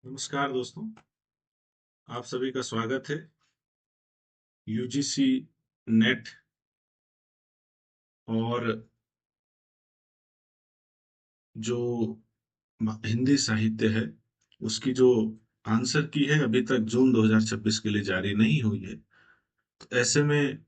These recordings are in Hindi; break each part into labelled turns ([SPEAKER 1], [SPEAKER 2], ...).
[SPEAKER 1] नमस्कार दोस्तों, आप सभी का स्वागत है। यूजीसी नेट और जो हिंदी साहित्य है उसकी जो आंसर की है अभी तक जून 2026 के लिए जारी नहीं हुई है। तो ऐसे में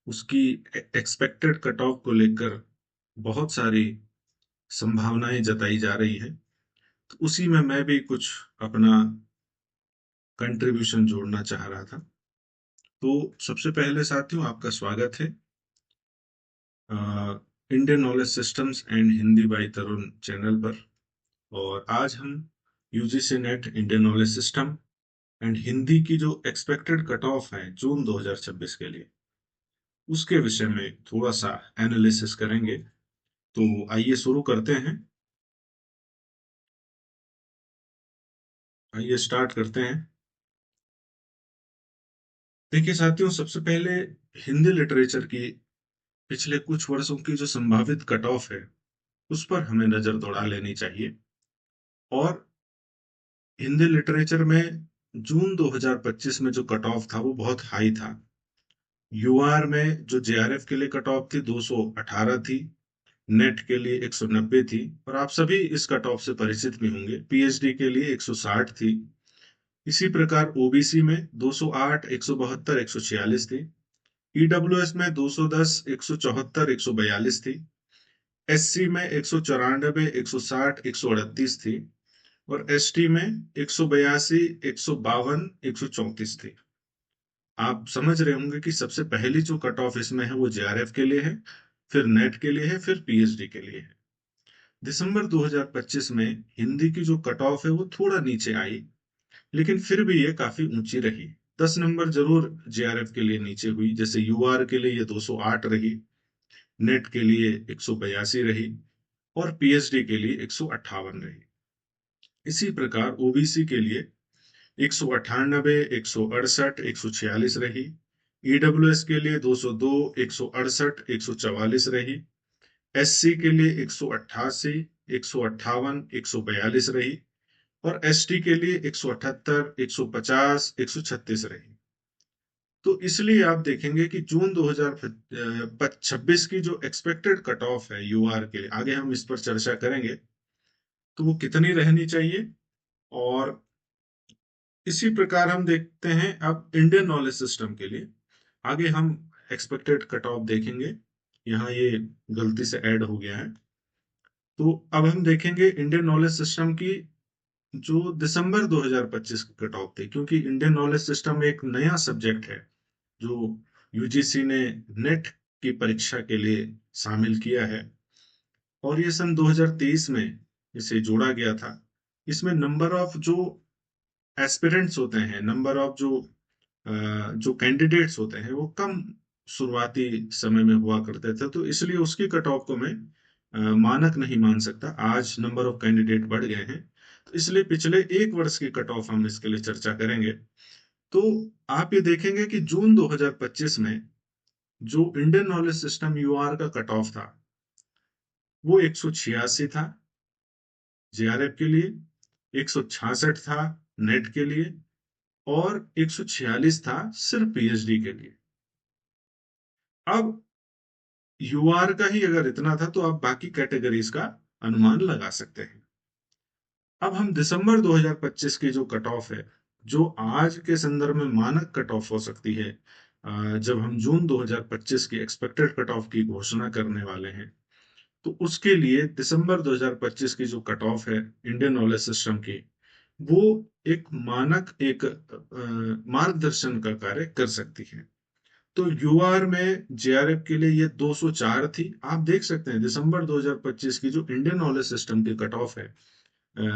[SPEAKER 1] उसकी एक्सपेक्टेड कट ऑफ को लेकर बहुत सारी संभावनाएं जताई जा रही है। तो उसी में मैं भी कुछ अपना कंट्रीब्यूशन जोड़ना चाह रहा था। तो सबसे पहले साथियों, आपका स्वागत है Indian knowledge systems and Hindi by Tarun channel पर। और आज हम UGC net Indian knowledge system and Hindi की जो एक्सपेक्टेड कट ऑफ है जून 2026 के लिए, उसके विषय में थोड़ा सा एनालिसिस करेंगे। तो आइए शुरू करते हैं। आइए स्टार्ट करते हैं। देखिए साथियों, सबसे पहले हिंदी लिटरेचर की पिछले कुछ वर्षों की जो संभावित कट ऑफ है उस पर हमें नजर दौड़ा लेनी चाहिए। और हिंदी लिटरेचर में जून 2025 में जो कट ऑफ था वो बहुत हाई था। यूआर में जो जेआरएफ के लिए कट ऑफ थी 218 थी, नेट के लिए 190 थी। और आप सभी इस कट ऑफ से परिचित भी होंगे। पीएचडी के लिए 160 थी। इसी प्रकार ओबीसी में 208, 172, 146 थी। ईडब्ल्यूएस में 210, 174, 142 थी। एससी में 194, 160, 138 थी। और एसटी में 182, 152, 134 थी। आप समझ रहे होंगे कि सबसे पहली जो कट ऑफ इसमें है वो जेआरएफ के लिए है, फिर नेट के लिए है, फिर पीएचडी के लिए है। दिसंबर 2025 में हिंदी की जो कट ऑफ है वो थोड़ा नीचे आई, लेकिन फिर भी ये काफी ऊंची रही। 10 नंबर जरूर जेआरएफ के लिए नीचे हुई। जैसे यूआर के लिए ये 208 रही, नेट के लिए 182 रही, और पीएचडी के लिए 158 रही। इसी प्रकार ओबीसी के लिए 198, 168, 146 रही। ईडब्ल्यूएस के लिए 202, 168, 144 रही। एससी के लिए 188, 158, 142 रही। और एसटी के लिए 178, 150, 136 रही। तो इसलिए आप देखेंगे कि जून 2026 की जो एक्सपेक्टेड कट ऑफ है यूआर के लिए, आगे हम इस पर चर्चा करेंगे, तो वो कितनी रहनी चाहिए। और इसी प्रकार हम देखते हैं अब इंडियन नॉलेज सिस्टम के लिए। आगे हम एक्सपेक्टेड कट ऑफ देखेंगे। यहाँ ये गलती से ऐड हो गया है। तो अब हम देखेंगे इंडियन नॉलेज सिस्टम की जो दिसंबर 2025 की कट ऑफ थी, क्योंकि इंडियन नॉलेज सिस्टम एक नया सब्जेक्ट है जो यूजीसी ने नेट की परीक्षा के लिए शामिल किया है। और ये सन 2023 में इसे जोड़ा गया था। इसमें नंबर ऑफ जो एस्पिरेंट्स होते हैं, नंबर ऑफ जो कैंडिडेट्स होते हैं वो कम शुरुआती समय में हुआ करते थे। तो इसलिए उसकी कट ऑफ को मैं मानक नहीं मान सकता। आज नंबर ऑफ कैंडिडेट बढ़ गए हैं, तो इसलिए पिछले एक वर्ष की कट ऑफ हम इसके लिए चर्चा करेंगे। तो आप ये देखेंगे कि जून 2025 में जो इंडियन नॉलेज सिस्टम यूआर का कट ऑफ था वो 186 था जेआरएफ के लिए, 166 था नेट के लिए, और 146 था सिर्फ पीएचडी के लिए। अब यूआर का ही अगर इतना था तो आप बाकी कैटेगरीज का अनुमान लगा सकते हैं। अब हम दिसंबर 2025 की जो कट ऑफ है, जो आज के संदर्भ में मानक कट ऑफ हो सकती है, जब हम जून 2025 की एक्सपेक्टेड कट ऑफ की घोषणा करने वाले हैं, तो उसके लिए दिसंबर 2025 की जो कट ऑफ है इंडियन नॉलेज सिस्टम की, वो एक मानक, एक मार्गदर्शन का कार्य कर सकती है। तो यूआर में जेआरएफ के लिए ये 204 थी। आप देख सकते हैं दिसंबर 2025 की जो इंडियन नॉलेज सिस्टम की कट ऑफ है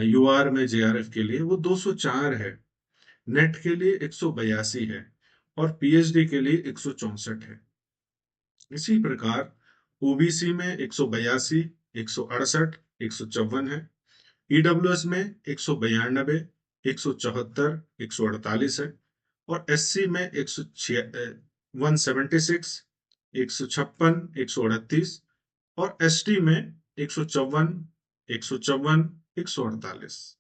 [SPEAKER 1] यूआर में जेआरएफ के लिए, वो 204 है। नेट के लिए 182 है, और पीएचडी के लिए 164 है। इसी प्रकार ओबीसी में 182, 168, 154 है। ईडब्ल्यूएस में 192, 174, 148 है। और एससी में 176, 156, 138। और एसटी में 154, 154, 148।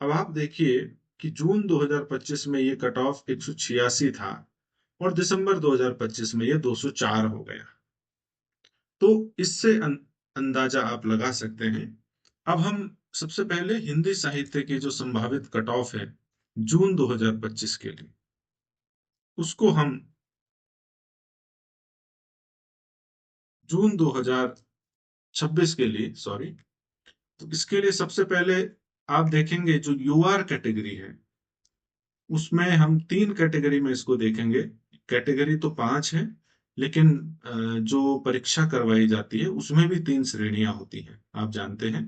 [SPEAKER 1] अब आप देखिए कि जून 2025 में ये कट ऑफ 186 था और दिसंबर 2025 में ये 204 हो गया। तो इससे अंदाजा आप लगा सकते हैं। अब हम सबसे पहले हिंदी साहित्य के जो संभावित कट ऑफ है जून 2025 के लिए, उसको हम जून 2026 के लिए, सॉरी, तो इसके लिए सबसे पहले आप देखेंगे जो यूआर कैटेगरी है उसमें हम तीन कैटेगरी में इसको देखेंगे। कैटेगरी तो पांच है, लेकिन जो परीक्षा करवाई जाती है उसमें भी तीन श्रेणियां होती हैं, आप जानते हैं।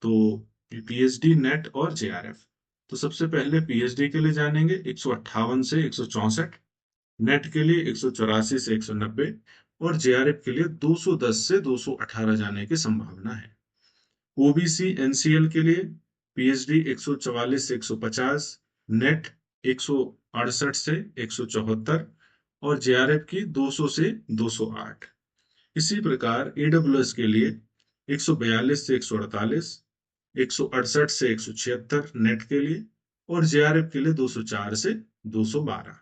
[SPEAKER 1] तो पीएचडी, नेट और जेआरएफ। तो सबसे पहले पीएचडी के लिए जानेंगे 158 से 164, नेट के लिए 184 से 190 और जेआरएफ के लिए 210 से 218 जाने की संभावना है। ओबीसी एनसीएल के लिए पीएचडी 144 से 150, नेट 168 से 174 और जेआरएफ की 200 से 208। इसी प्रकार ईडब्ल्यूएस के लिए 142 से 148, 168 से 176 नेट के लिए और जेआरएफ के लिए 204 से 212।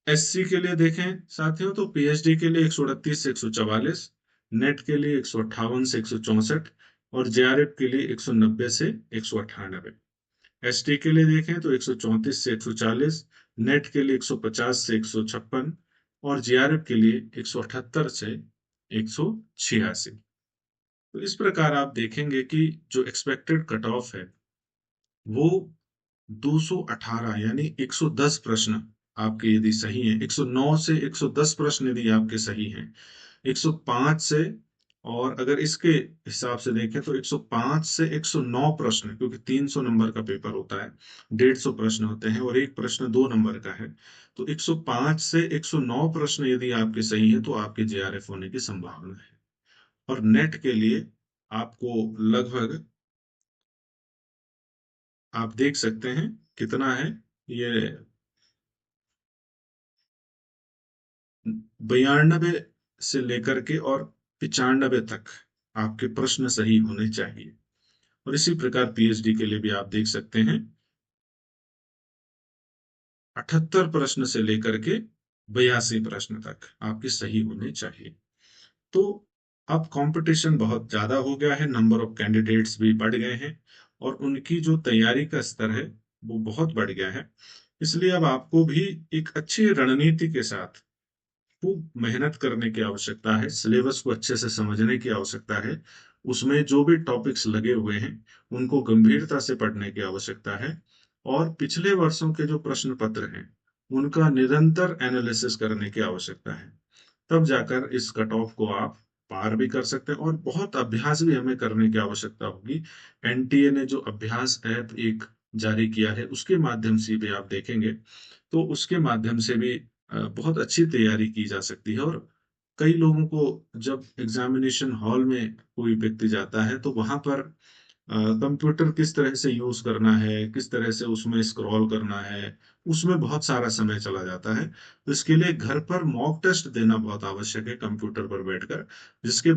[SPEAKER 1] एससी के लिए देखें साथियों, तो पीएचडी के लिए 138 से 144, नेट के लिए 158 से 164 और जेआरएफ के लिए 190 से 198। एसटी के लिए देखें तो 134 से 140, नेट के लिए 150 से 156 और जेआरएफ के लिए 178 से 186। तो इस प्रकार आप देखेंगे कि जो एक्सपेक्टेड कट ऑफ है वो 218 यानी 110 प्रश्न आपके यदि सही हैं, 109 से 110 प्रश्न यदि आपके सही हैं, 105 से, और अगर इसके हिसाब से देखें तो 105 से 109 प्रश्न, क्योंकि 300 नंबर का पेपर होता है, 150 प्रश्न होते हैं और एक प्रश्न 2 नंबर का है। तो 105 से 109 प्रश्न यदि आपके सही है तो आपके जेआरएफ होने की संभावना है। और नेट के लिए आपको लगभग, आप देख सकते हैं कितना है ये, 92 से लेकर के और 95 तक आपके प्रश्न सही होने चाहिए। और इसी प्रकार पीएचडी के लिए भी आप देख सकते हैं 78 प्रश्न से लेकर के 82 प्रश्न तक आपके सही होने चाहिए। तो अब कंपटीशन बहुत ज्यादा हो गया है, नंबर ऑफ कैंडिडेट्स भी बढ़ गए हैं और उनकी जो तैयारी का स्तर है वो बहुत बढ़ गया है। इसलिए अब आपको भी एक अच्छी रणनीति के साथ खूब मेहनत करने की आवश्यकता है, सिलेबस को अच्छे से समझने की आवश्यकता है, उसमें जो भी टॉपिक्स लगे हुए हैं उनको गंभीरता से पढ़ने की आवश्यकता है और पिछले वर्षों के जो प्रश्न पत्र हैं उनका निरंतर एनालिसिस करने की आवश्यकता है। तब जाकर इस कट ऑफ को आप पार भी कर सकते हैं और बहुत अभ्यास भी हमें करने की आवश्यकता होगी। एनटीए ने जो अभ्यास ऐप एक जारी किया है उसके माध्यम से भी आप देखेंगे तो उसके माध्यम से भी बहुत अच्छी तैयारी की जा सकती है। और कई लोगों को जब एग्जामिनेशन हॉल में कोई व्यक्ति जाता है तो वहां पर कंप्यूटर किस तरह से यूज करना है, किस तरह से उसमें स्क्रॉल करना है, उसमें बहुत सारा समय चला जाता है। तो इसके लिए घर पर मॉक टेस्ट देना बहुत आवश्यक है कंप्यूटर पर बैठकर, जिसके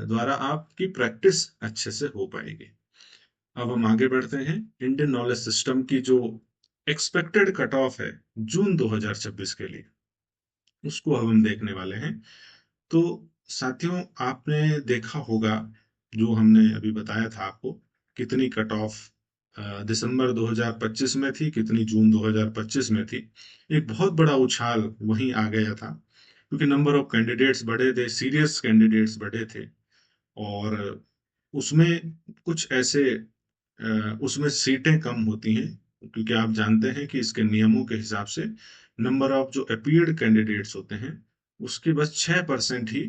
[SPEAKER 1] द्वारा आपकी प्रैक्टिस अच्छे से हो पाएगी। अब हम आगे बढ़ते हैं। इंडियन नॉलेज सिस्टम की जो एक्सपेक्टेड कट ऑफ है जून 2026 के लिए, उसको अब हम देखने वाले हैं। तो साथियों, आपने देखा होगा जो हमने अभी बताया था आपको, कितनी कट ऑफ दिसंबर 2025 में थी, कितनी जून 2025 में थी। एक बहुत बड़ा उछाल वहीं आ गया था क्योंकि नंबर ऑफ कैंडिडेट्स बढ़े थे, सीरियस कैंडिडेट्स बढ़े थे और उसमें कुछ ऐसे उसमें सीटें कम होती हैं, क्योंकि आप जानते हैं कि इसके नियमों के हिसाब से नंबर ऑफ जो अपीयर्ड कैंडिडेट्स होते हैं उसके बस 6% ही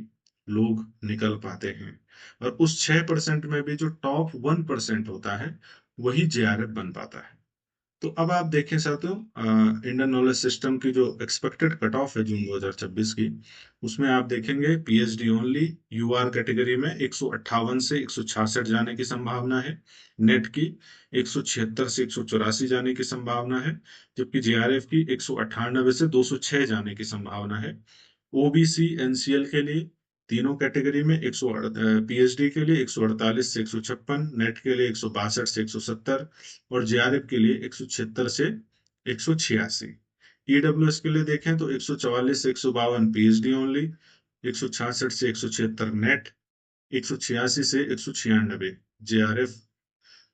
[SPEAKER 1] लोग निकल पाते हैं और उस 6% में भी जो टॉप 1% होता है वही जेआरएफ बन पाता है। तो अब आप देखें साथियों, इंडियन नॉलेज सिस्टम की जो एक्सपेक्टेड कट ऑफ है जून 2026 की, उसमें आप देखेंगे पीएचडी ओनली यूआर कैटेगरी में 158 से 166 जाने की संभावना है, नेट की 176 से 184 जाने की संभावना है, जबकि जेआरएफ की 198 से 206 जाने की संभावना है। ओबीसी एनसीएल के लिए तीनों कैटेगरी में 100, पीएचडी के लिए 148 से 156, नेट के लिए 162 से 170 और जेआरएफ के लिए 176 से 186। ईडब्ल्यूएस के लिए देखें तो 144 से 152 पीएचडी ओनली, 166 से 176 नेट, 186 से 196 जेआरएफ।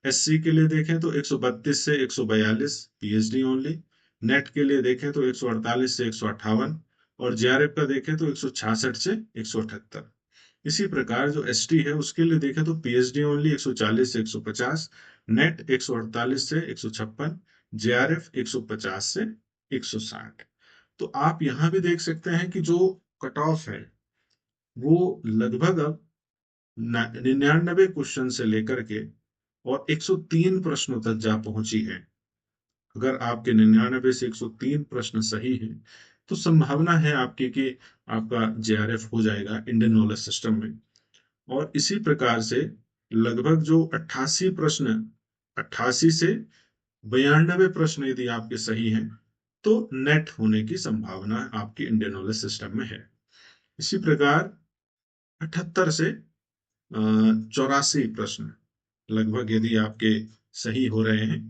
[SPEAKER 1] एससी के लिए देखें तो 132 से 142 पीएचडी ओनली, नेट के लिए देखें तो 148 से 158 और जेआरएफ का देखें तो 166 से 178। इसी प्रकार जो एसटी है उसके लिए देखें तो पीएचडी ओनली 140 से 150, नेट 148 से 156, जेआरएफ 150 से 160। तो आप यहां भी देख सकते हैं कि जो कट ऑफ है वो लगभग अब 99 क्वेश्चन से लेकर के और 103 प्रश्नों तक जा पहुंची है। अगर आपके 99 से 103 प्रश्न सही हैं तो संभावना है आपकी कि आपका जेआरएफ हो जाएगा इंडियन नॉलेज सिस्टम में। और इसी प्रकार से लगभग जो 88 प्रश्न, 88 से 92 प्रश्न यदि आपके सही हैं तो नेट होने की संभावना आपकी इंडियन नॉलेज सिस्टम में है। इसी प्रकार 78 से 84 प्रश्न लगभग यदि आपके सही हो रहे हैं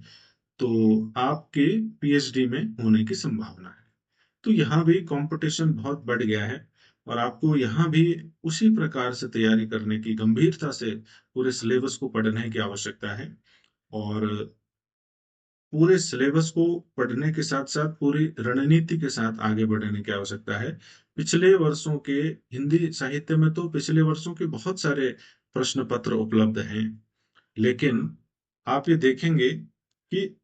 [SPEAKER 1] तो आपके पीएचडी में होने की संभावना है। तो यहाँ भी कंपटीशन बहुत बढ़ गया है और आपको यहाँ भी उसी प्रकार से तैयारी करने की, गंभीरता से पूरे सिलेबस को पढ़ने की आवश्यकता है। और पूरे सिलेबस को पढ़ने के साथ साथ पूरी रणनीति के साथ आगे बढ़ने की आवश्यकता है। पिछले वर्षों के हिंदी साहित्य में तो पिछले वर्षों के बहुत सारे प्रश्न पत्र उपलब्ध हैं, लेकिन आप ये देखेंगे कि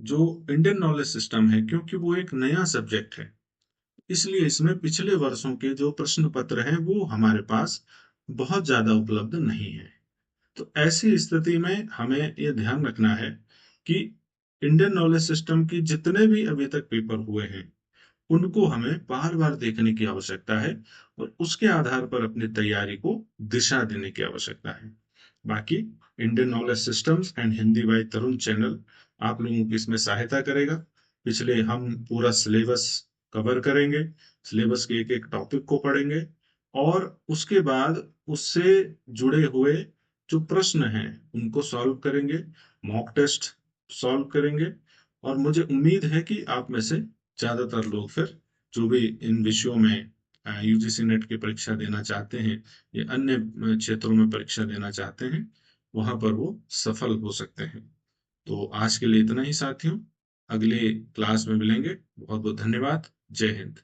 [SPEAKER 1] जो इंडियन नॉलेज सिस्टम है, क्योंकि वो एक नया सब्जेक्ट है, इसलिए इसमें पिछले वर्षों के जो प्रश्न पत्र हैं वो हमारे पास बहुत ज्यादा उपलब्ध नहीं है। तो ऐसी स्थिति में हमें ये ध्यान रखना है कि इंडियन नॉलेज सिस्टम की जितने भी अभी तक पेपर हुए हैं उनको हमें बार बार देखने की आवश्यकता है और उसके आधार पर अपनी तैयारी को दिशा देने की आवश्यकता है। बाकी Indian knowledge systems and Hindi by Tarun channel आप लोगों की इसमें सहायता करेगा। पिछले हम पूरा सिलेबस कवर करेंगे, सिलेबस के एक एक टॉपिक को पढ़ेंगे और उसके बाद उससे जुड़े हुए जो प्रश्न हैं उनको सॉल्व करेंगे, मॉक टेस्ट सॉल्व करेंगे। और मुझे उम्मीद है कि आप में से ज्यादातर लोग फिर जो भी इन विषयों में यूजीसी नेट की परीक्षा देना चाहते हैं या अन्य क्षेत्रों में परीक्षा देना चाहते हैं वहां पर वो सफल हो सकते हैं। तो आज के लिए इतना ही साथियों, अगले क्लास में मिलेंगे। बहुत बहुत धन्यवाद। जय हिंद।